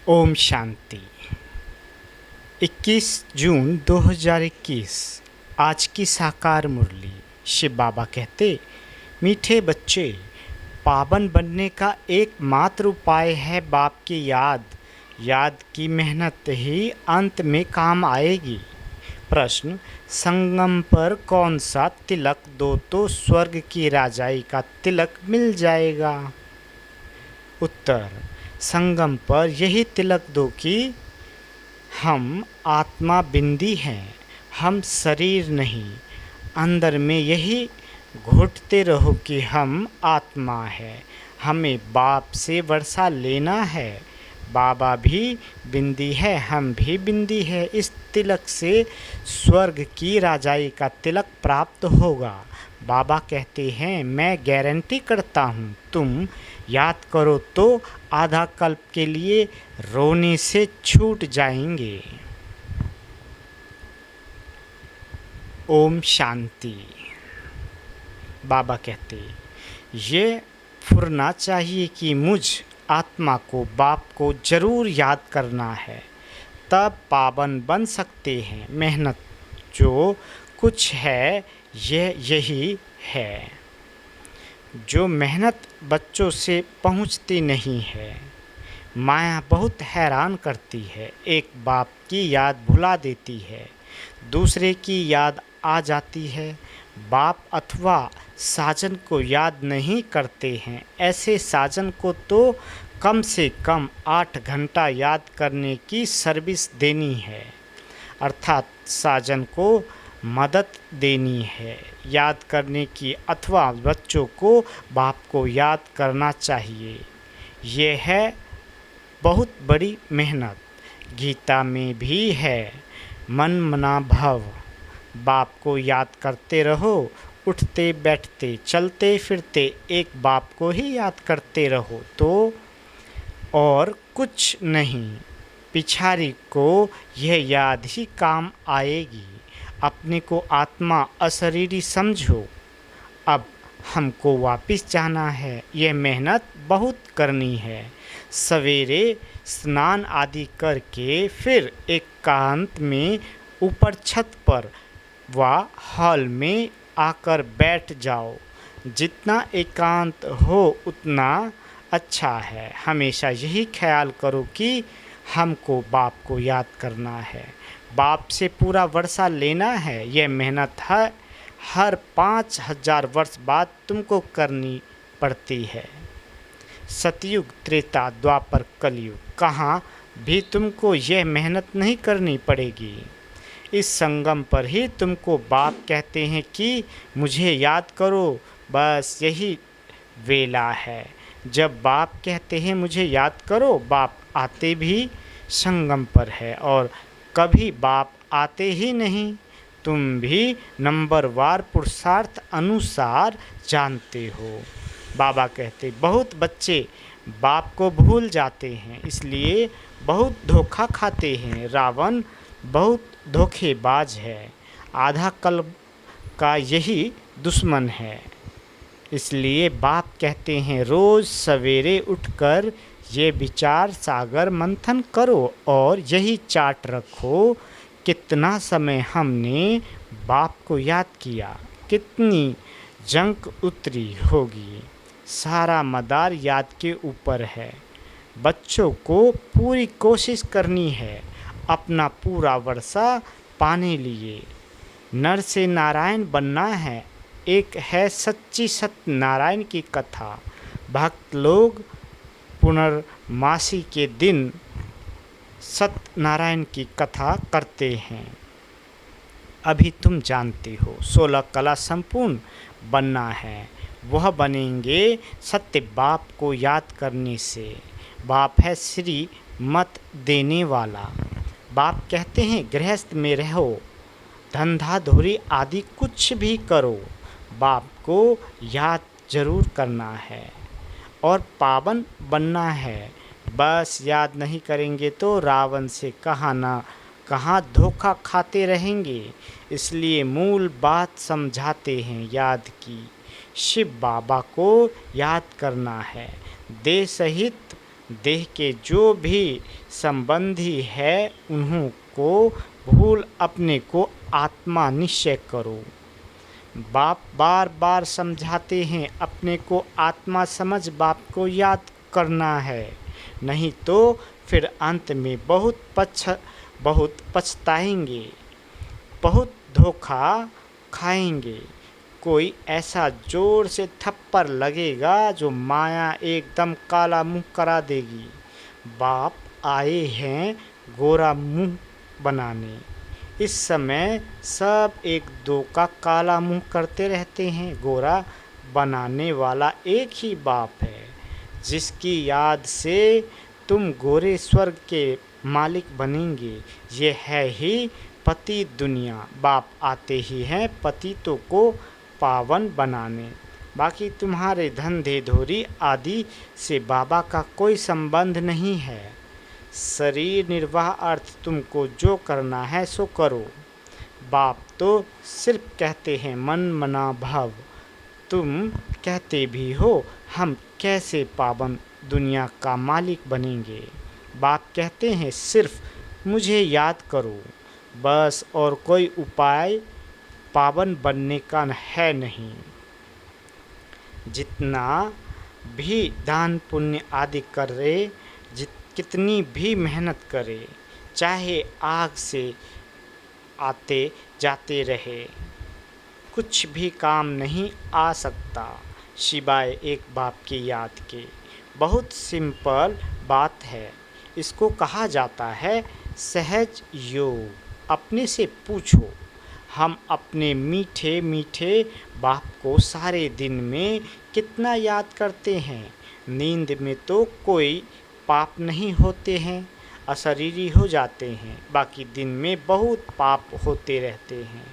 ओम शांति। 21 जून 2021 आज की साकार मुरली। शिव बाबा कहते, मीठे बच्चे, पावन बनने का एकमात्र उपाय है बाप की याद। याद की मेहनत ही अंत में काम आएगी। प्रश्न, संगम पर कौन सा तिलक दो तो स्वर्ग की राजाई का तिलक मिल जाएगा? उत्तर, संगम पर यही तिलक दो कि हम आत्मा बिंदी हैं, हम शरीर नहीं। अंदर में यही घुटते रहो कि हम आत्मा है, हमें बाप से वर्षा लेना है। बाबा भी बिंदी है, हम भी बिंदी है। इस तिलक से स्वर्ग की राजाई का तिलक प्राप्त होगा। बाबा कहते हैं, मैं गारंटी करता हूँ, तुम याद करो तो आधा कल्प के लिए रोने से छूट जाएंगे। ओम शांति। बाबा कहते, ये फुरना चाहिए कि मुझ आत्मा को बाप को जरूर याद करना है, तब पावन बन सकते हैं। मेहनत जो कुछ है यही है। जो मेहनत बच्चों से पहुंचती नहीं है। माया बहुत हैरान करती है। एक बाप की याद भुला देती है, दूसरे की याद आ जाती है। बाप अथवा साजन को याद नहीं करते हैं। ऐसे साजन को तो कम से कम 8 घंटा याद करने की सर्विस देनी है, अर्थात साजन को मदद देनी है याद करने की, अथवा बच्चों को बाप को याद करना चाहिए। यह है बहुत बड़ी मेहनत। गीता में भी है, मन मना भव। बाप को याद करते रहो, उठते बैठते चलते फिरते एक बाप को ही याद करते रहो तो और कुछ नहीं। पिछाड़ी को यह याद ही काम आएगी। अपने को आत्मा अशरीरी समझो। अब हमको वापस जाना है, यह मेहनत बहुत करनी है। सवेरे स्नान आदि करके फिर एकांत में ऊपर छत पर व हॉल में आकर बैठ जाओ। जितना एकांत हो उतना अच्छा है। हमेशा यही ख्याल करो कि हमको बाप को याद करना है, बाप से पूरा वर्षा लेना है। यह मेहनत है, हर 5000 वर्ष बाद तुमको करनी पड़ती है। सतयुग, त्रेता, द्वापर, कलयुग, कहाँ भी तुमको यह मेहनत नहीं करनी पड़ेगी। इस संगम पर ही तुमको बाप कहते हैं कि मुझे याद करो। बस यही वेला है जब बाप कहते हैं मुझे याद करो। बाप आते भी संगम पर है और कभी बाप आते ही नहीं। तुम भी नंबरवार पुरुषार्थ अनुसार जानते हो। बाबा कहते, बहुत बच्चे बाप को भूल जाते हैं, इसलिए बहुत धोखा खाते हैं। रावण बहुत धोखेबाज है, आधा कल्प का यही दुश्मन है। इसलिए बाप कहते हैं, रोज़ सवेरे उठकर ये विचार सागर मंथन करो और यही चार्ट रखो, कितना समय हमने बाप को याद किया, कितनी जंक उतरी होगी। सारा मदार याद के ऊपर है। बच्चों को पूरी कोशिश करनी है अपना पूरा वर्षा पाने लिए। नर से नारायण बनना है। एक है सच्ची सत्यनारायण की कथा। भक्त लोग पुनर्मासी के दिन सत्यनारायण की कथा करते हैं। अभी तुम जानते हो 16 कला संपूर्ण बनना है, वह बनेंगे सत्य बाप को याद करने से। बाप है श्री मत देने वाला। बाप कहते हैं, गृहस्थ में रहो, धंधा धोरी आदि कुछ भी करो, बाप को याद जरूर करना है और पावन बनना है। बस याद नहीं करेंगे तो रावण से कहाँ ना कहाँ धोखा खाते रहेंगे। इसलिए मूल बात समझाते हैं याद की। शिव बाबा को याद करना है। देह सहित देह के जो भी संबंधी है उन्हों को भूल अपने को आत्मा निश्चय करो। बाप बार बार समझाते हैं अपने को आत्मा समझ बाप को याद करना है, नहीं तो फिर अंत में बहुत पछताएंगे, बहुत धोखा खाएंगे। कोई ऐसा जोर से थप्पड़ लगेगा जो माया एकदम काला मुंह करा देगी। बाप आए हैं गोरा मुंह बनाने। इस समय सब एक दो का काला मुंह करते रहते हैं। गोरा बनाने वाला एक ही बाप है, जिसकी याद से तुम गोरे स्वर्ग के मालिक बनेंगे। ये है ही पति दुनिया। बाप आते ही हैं पतितों को पावन बनाने। बाकी तुम्हारे धंधे धोरी आदि से बाबा का कोई संबंध नहीं है। शरीर निर्वाह अर्थ तुमको जो करना है सो करो। बाप तो सिर्फ कहते हैं मन मना भाव। तुम कहते भी हो हम कैसे पावन दुनिया का मालिक बनेंगे। बाप कहते हैं सिर्फ मुझे याद करो बस, और कोई उपाय पावन बनने का है नहीं। जितना भी दान पुण्य आदि करे, कितनी भी मेहनत करे, चाहे आग से आते जाते रहे, कुछ भी काम नहीं आ सकता सिवाय एक बाप की याद के। बहुत सिंपल बात है। इसको कहा जाता है सहज योग। अपने से पूछो, हम अपने मीठे मीठे बाप को सारे दिन में कितना याद करते हैं। नींद में तो कोई पाप नहीं होते हैं, अशरीरी हो जाते हैं। बाकी दिन में बहुत पाप होते रहते हैं,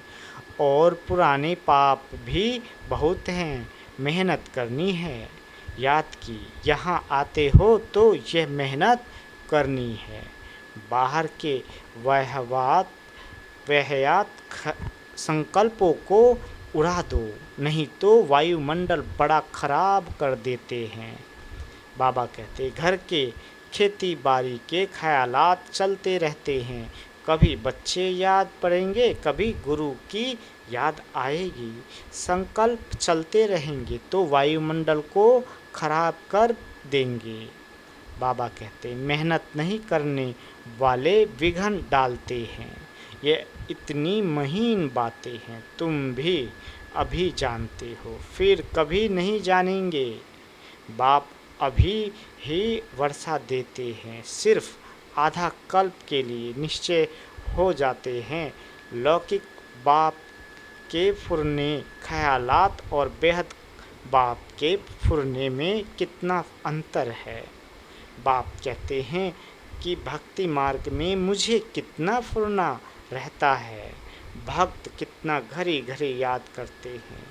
और पुराने पाप भी बहुत हैं। मेहनत करनी है। याद की यहाँ आते हो तो यह मेहनत करनी है। बाहर के वहयात संकल्पों को उड़ा दो, नहीं तो वायुमंडल बड़ा खराब कर देते हैं। बाबा कहते घर के खेती बाड़ी के ख्यालात चलते रहते हैं। कभी बच्चे याद पड़ेंगे, कभी गुरु की याद आएगी। संकल्प चलते रहेंगे तो वायुमंडल को खराब कर देंगे। बाबा कहते मेहनत नहीं करने वाले विघ्न डालते हैं। ये इतनी महीन बातें हैं, तुम भी अभी जानते हो, फिर कभी नहीं जानेंगे। बाप अभी ही वर्षा देते हैं, सिर्फ आधा कल्प के लिए निश्चय हो जाते हैं। लौकिक बाप के फुरने ख्यालात और बेहद बाप के फुरने में कितना अंतर है। बाप कहते हैं कि भक्ति मार्ग में मुझे कितना फुरना रहता है। भक्त कितना घड़ी घड़ी याद करते हैं।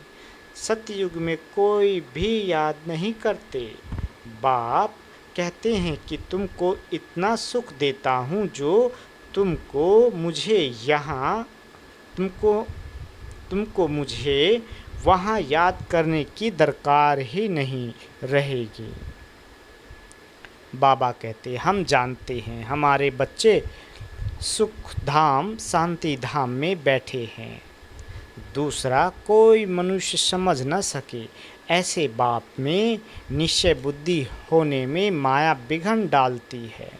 सतयुग में कोई भी याद नहीं करते। बाप कहते हैं कि तुमको इतना सुख देता हूँ जो तुमको मुझे वहाँ याद करने की दरकार ही नहीं रहेगी। बाबा कहते हम जानते हैं हमारे बच्चे सुख धाम शांति धाम में बैठे हैं, दूसरा कोई मनुष्य समझ न सके। ऐसे बाप में निश्चय बुद्धि होने में माया विघ्न डालती है।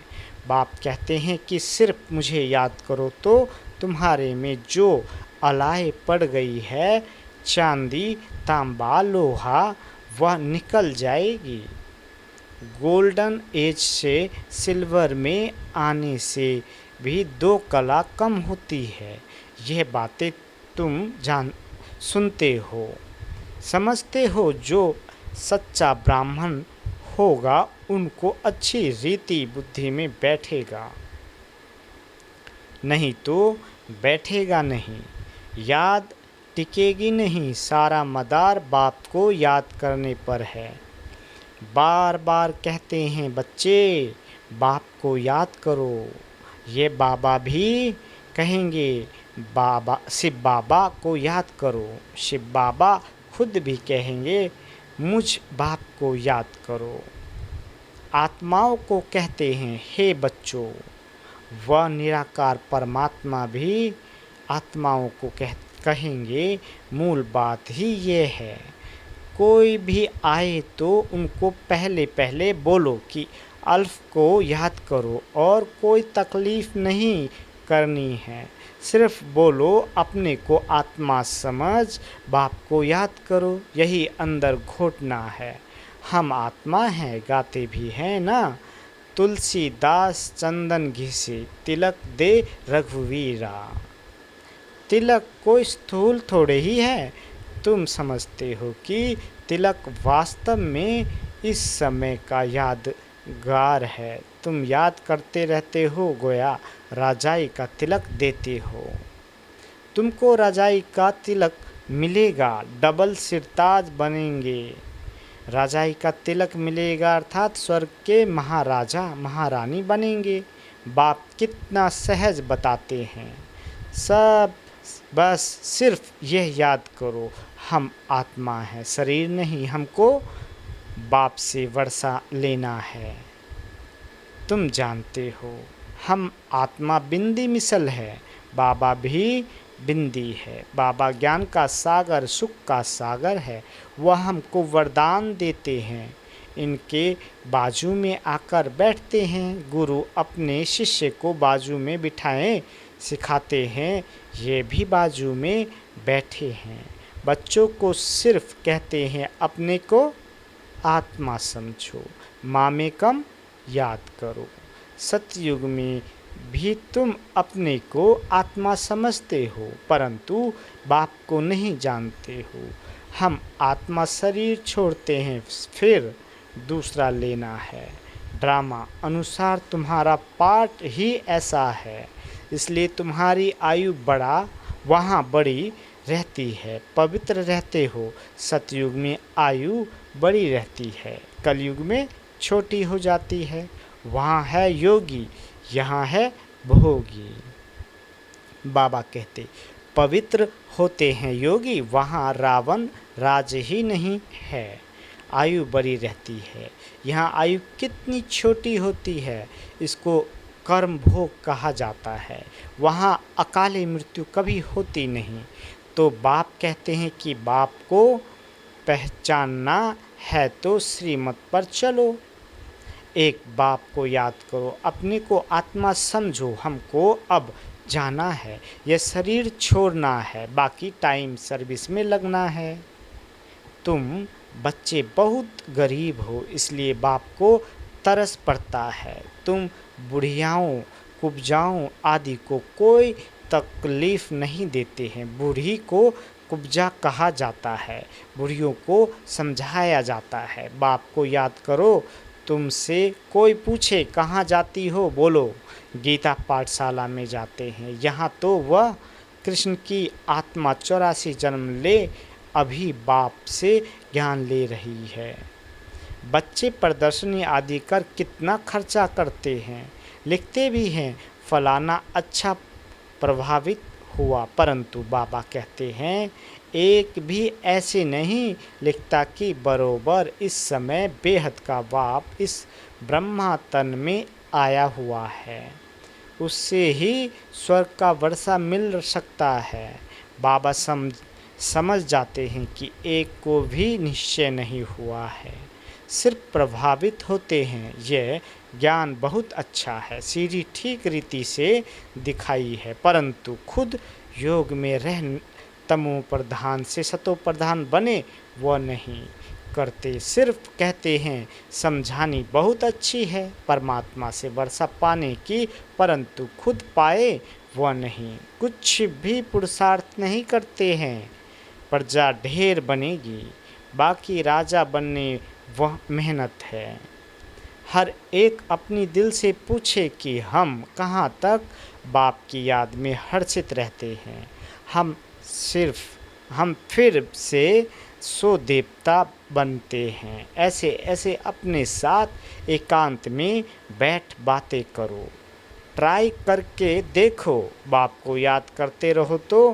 बाप कहते हैं कि सिर्फ मुझे याद करो तो तुम्हारे में जो अलाय पड़ गई है, चांदी तांबा लोहा, वह निकल जाएगी। गोल्डन एज से सिल्वर में आने से भी 2 कला कम होती है। यह बातें तुम सुनते हो, समझते हो। जो सच्चा ब्राह्मण होगा उनको अच्छी रीति बुद्धि में बैठेगा, नहीं तो बैठेगा नहीं। याद टिकेगी नहीं। सारा मदार बाप को याद करने पर है। बार बार कहते हैं बच्चे बाप को याद करो। ये बाबा भी कहेंगे शिव बाबा को याद करो। शिव बाबा खुद भी कहेंगे मुझ बाप को याद करो। आत्माओं को कहते हैं, हे बच्चों, वह निराकार परमात्मा भी आत्माओं को कहेंगे। मूल बात ही ये है। कोई भी आए तो उनको पहले पहले बोलो कि अल्फ को याद करो और कोई तकलीफ़ नहीं करनी है। सिर्फ बोलो अपने को आत्मा समझ, बाप को याद करो, यही अंदर घोटना है। हम आत्मा हैं, गाते भी हैं ना, तुलसीदास चंदन घिसे तिलक दे रघुवीरा। तिलक कोई स्थूल थोड़े ही है। तुम समझते हो कि तिलक वास्तव में इस समय का यादगार है। तुम याद करते रहते हो, गोया राजाई का तिलक देते हो। तुमको राजाई का तिलक मिलेगा, डबल सिरताज बनेंगे। राजाई का तिलक मिलेगा अर्थात स्वर्ग के महाराजा महारानी बनेंगे। बाप कितना सहज बताते हैं। सब बस सिर्फ यह याद करो, हम आत्मा है, शरीर नहीं। हमको बाप से वर्षा लेना है। तुम जानते हो हम आत्मा बिंदी मिसल है, बाबा भी बिंदी है। बाबा ज्ञान का सागर, सुख का सागर है। वह हमको वरदान देते हैं, इनके बाजू में आकर बैठते हैं। गुरु अपने शिष्य को बाजू में बिठाएं सिखाते हैं, ये भी बाजू में बैठे हैं। बच्चों को सिर्फ कहते हैं अपने को आत्मा समझो, मामेकम याद करो। सतयुग में भी तुम अपने को आत्मा समझते हो, परंतु बाप को नहीं जानते हो। हम आत्मा शरीर छोड़ते हैं, फिर दूसरा लेना है। ड्रामा अनुसार तुम्हारा पार्ट ही ऐसा है, इसलिए तुम्हारी आयु वहाँ बड़ी रहती है, पवित्र रहते हो। सतयुग में आयु बड़ी रहती है, कलयुग में छोटी हो जाती है। वहाँ है योगी, यहाँ है भोगी। बाबा कहते पवित्र होते हैं योगी, वहाँ रावण राज ही नहीं है। आयु बड़ी रहती है, यहाँ आयु कितनी छोटी होती है, इसको कर्म भोग कहा जाता है। वहाँ अकाले मृत्यु कभी होती नहीं। तो बाप कहते हैं कि बाप को पहचानना है तो श्रीमत पर चलो। एक बाप को याद करो, अपने को आत्मा समझो। हमको अब जाना है, यह शरीर छोड़ना है, बाकी टाइम सर्विस में लगना है। तुम बच्चे बहुत गरीब हो, इसलिए बाप को तरस पड़ता है। तुम बुढ़ियाओं कुब्जाओं आदि को कोई तकलीफ़ नहीं देते हैं। बूढ़ी को कुब्जा कहा जाता है, बूढ़ियों को समझाया जाता है। बाप को याद करो। तुमसे कोई पूछे कहाँ जाती हो, बोलो गीता पाठशाला में जाते हैं। यहाँ तो वह कृष्ण की आत्मा 84 जन्म ले अभी बाप से ज्ञान ले रही है। बच्चे प्रदर्शनी आदि कर कितना खर्चा करते हैं, लिखते भी हैं फलाना अच्छा प्रभावित हुआ, परंतु बाबा कहते हैं एक भी ऐसे नहीं लिखता कि बरोबर इस समय बेहद का बाप इस ब्रह्मा तन में आया हुआ है, उससे ही स्वर्ग का वर्षा मिल सकता है। बाबा समझ जाते हैं कि एक को भी निश्चय नहीं हुआ है, सिर्फ प्रभावित होते हैं। यह ज्ञान बहुत अच्छा है, सीढ़ी ठीक रीति से दिखाई है, परंतु खुद योग में रह तमो प्रधान से सतो प्रधान बने वह नहीं करते। सिर्फ कहते हैं समझानी बहुत अच्छी है परमात्मा से वर्षा पाने की, परंतु खुद पाए वह नहीं। कुछ भी पुरुषार्थ नहीं करते हैं। प्रजा ढेर बनेगी, बाकी राजा बनने वह मेहनत है। हर एक अपनी दिल से पूछे कि हम कहाँ तक बाप की याद में हर्षित रहते हैं। हम फिर से सो देवता बनते हैं। ऐसे ऐसे अपने साथ एकांत में बैठ बातें करो, ट्राई करके देखो। बाप को याद करते रहो तो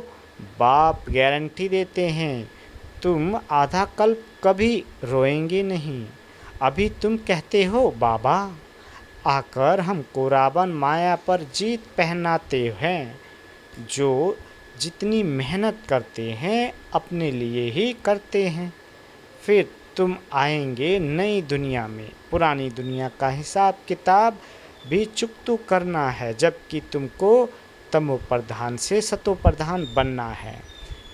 बाप गारंटी देते हैं तुम आधा कल्प कभी रोएंगे नहीं। अभी तुम कहते हो बाबा, आकर हमको रावण माया पर जीत पहनाते हैं। जो जितनी मेहनत करते हैं अपने लिए ही करते हैं। फिर तुम आएंगे नई दुनिया में, पुरानी दुनिया का हिसाब किताब भी चुकतू करना है, जबकि तुमको तमो प्रधान से सतो प्रधान बनना है।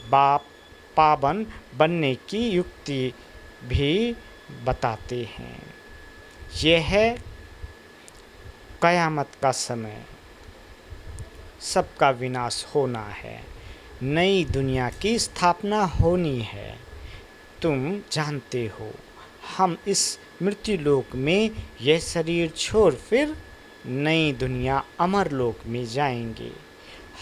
बाप पावन बनने की युक्ति भी बताते हैं। यह है कयामत का समय, सबका विनाश होना है, नई दुनिया की स्थापना होनी है। तुम जानते हो हम इस मृत्यु लोक में यह शरीर छोड़ फिर नई दुनिया अमर लोक में जाएंगे।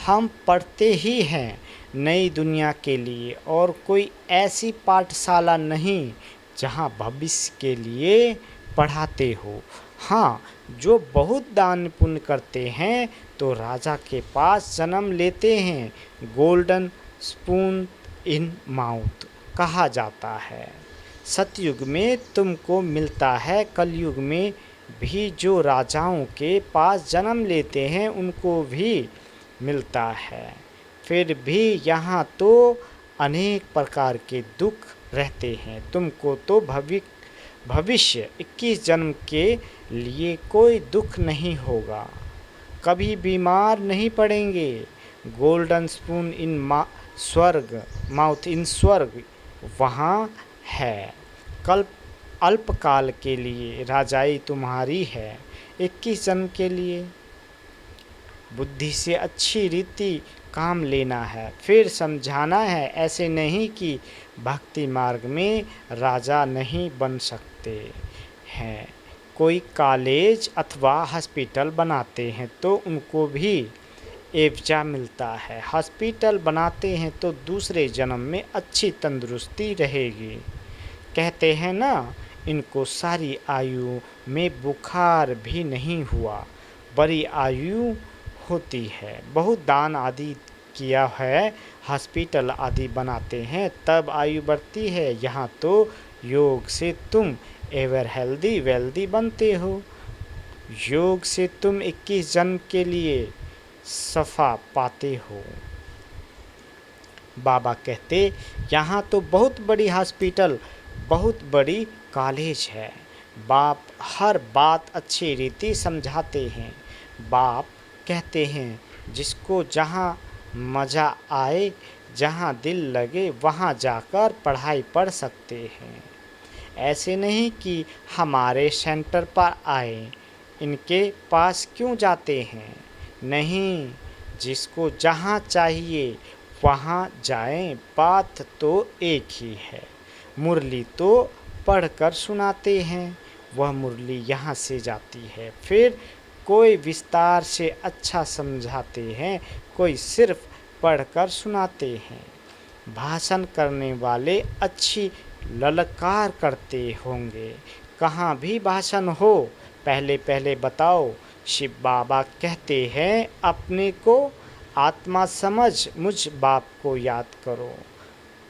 हम पढ़ते ही हैं नई दुनिया के लिए, और कोई ऐसी पाठशाला नहीं जहाँ भविष्य के लिए पढ़ाते हो। हाँ, जो बहुत दान पुण्य करते हैं तो राजा के पास जन्म लेते हैं। गोल्डन स्पून इन माउथ कहा जाता है। सतयुग में तुमको मिलता है, कलयुग में भी जो राजाओं के पास जन्म लेते हैं उनको भी मिलता है। फिर भी यहाँ तो अनेक प्रकार के दुख रहते हैं। तुमको तो भविष्य 21 जन्म के लिए कोई दुख नहीं होगा, कभी बीमार नहीं पड़ेंगे। गोल्डन स्पून इन स्वर्ग, माउथ इन स्वर्ग वहाँ है। कल्प अल्पकाल के लिए राजाई तुम्हारी है, 21 जन्म के लिए। बुद्धि से अच्छी रीति काम लेना है, फिर समझाना है। ऐसे नहीं कि भक्ति मार्ग में राजा नहीं बन सकते हैं। कोई कॉलेज अथवा हॉस्पिटल बनाते हैं तो उनको भी एवजा मिलता है। हॉस्पिटल बनाते हैं तो दूसरे जन्म में अच्छी तंदुरुस्ती रहेगी। कहते हैं ना, इनको सारी आयु में बुखार भी नहीं हुआ, बड़ी आयु होती है। बहुत दान आदि किया है, हॉस्पिटल आदि बनाते हैं तब आयु बढ़ती है। यहाँ तो योग से तुम एवर हेल्दी वेल्दी बनते हो। योग से तुम 21 जन्म के लिए सफ़ा पाते हो। बाबा कहते, यहाँ तो बहुत बड़ी हॉस्पिटल, बहुत बड़ी कॉलेज है। बाप हर बात अच्छी रीति समझाते हैं। बाप कहते हैं जिसको जहाँ मज़ा आए, जहाँ दिल लगे वहाँ जाकर पढ़ाई पढ़ सकते हैं। ऐसे नहीं कि हमारे सेंटर पर आए, इनके पास क्यों जाते हैं। नहीं, जिसको जहाँ चाहिए वहाँ जाएं, बात तो एक ही है। मुरली तो पढ़कर सुनाते हैं, वह मुरली यहाँ से जाती है। फिर कोई विस्तार से अच्छा समझाते हैं, कोई सिर्फ पढ़कर सुनाते हैं। भाषण करने वाले अच्छी ललकार करते होंगे। कहाँ भी भाषण हो, पहले पहले बताओ। शिव बाबा कहते हैं अपने को आत्मा समझ मुझ बाप को याद करो,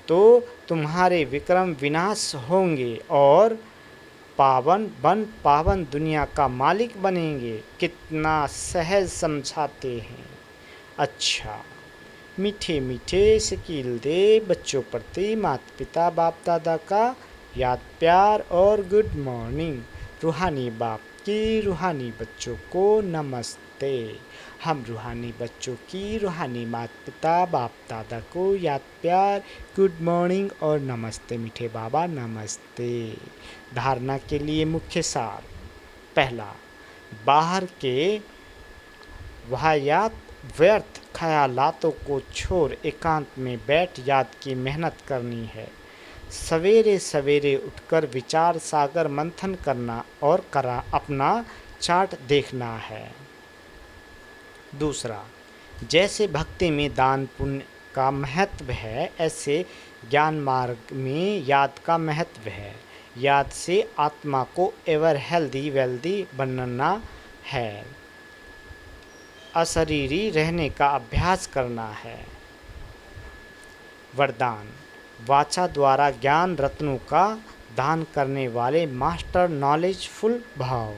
तो तुम्हारे विक्रम विनाश होंगे और पावन दुनिया का मालिक बनेंगे। कितना सहज समझाते हैं। अच्छा, मीठे मीठे शकील दे बच्चों प्रति माता पिता बाप दादा का याद प्यार और गुड मॉर्निंग। रूहानी बाप की रूहानी बच्चों को नमस्ते। हम रूहानी बच्चों की रूहानी माता पिता बाप दादा को याद प्यार, गुड मॉर्निंग और नमस्ते। मीठे बाबा नमस्ते। धारणा के लिए मुख्य सार। पहला, बाहर के वाहियात व्यर्थ ख्यालातों को छोड़ एकांत में बैठ याद की मेहनत करनी है। सवेरे सवेरे उठकर विचार सागर मंथन करना और अपना चार्ट देखना है। दूसरा, जैसे भक्ति में दान पुण्य का महत्व है, ऐसे ज्ञान मार्ग में याद का महत्व है। याद से आत्मा को एवर हेल्दी वेल्दी बनना है, अशरीरी रहने का अभ्यास करना है। वरदान, वाचा द्वारा ज्ञान रत्नों का दान करने वाले मास्टर नॉलेजफुल भाव।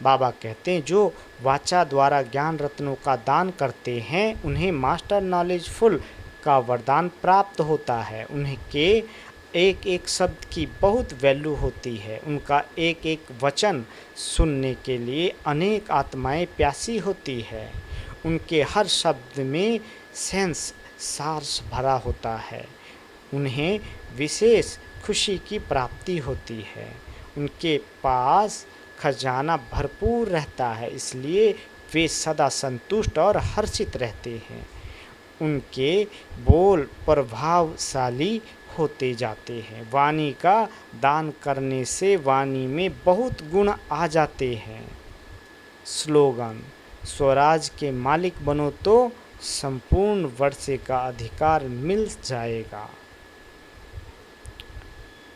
बाबा कहते हैं जो वाचा द्वारा ज्ञान रत्नों का दान करते हैं उन्हें मास्टर नॉलेजफुल का वरदान प्राप्त होता है। उनके एक एक शब्द की बहुत वैल्यू होती है। उनका एक एक वचन सुनने के लिए अनेक आत्माएं प्यासी होती है। उनके हर शब्द में सेंस सार्स भरा होता है। उन्हें विशेष खुशी की प्राप्ति होती है। उनके पास खजाना भरपूर रहता है, इसलिए वे सदा संतुष्ट और हर्षित रहते हैं। उनके बोल प्रभावशाली होते जाते हैं। वाणी का दान करने से वाणी में बहुत गुण आ जाते हैं। स्लोगन: स्वराज के मालिक बनो तो संपूर्ण वर्षे का अधिकार मिल जाएगा।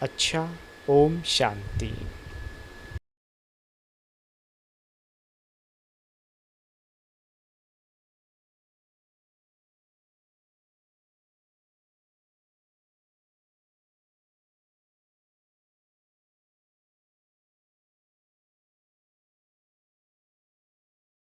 अच्छा, ओम शांति।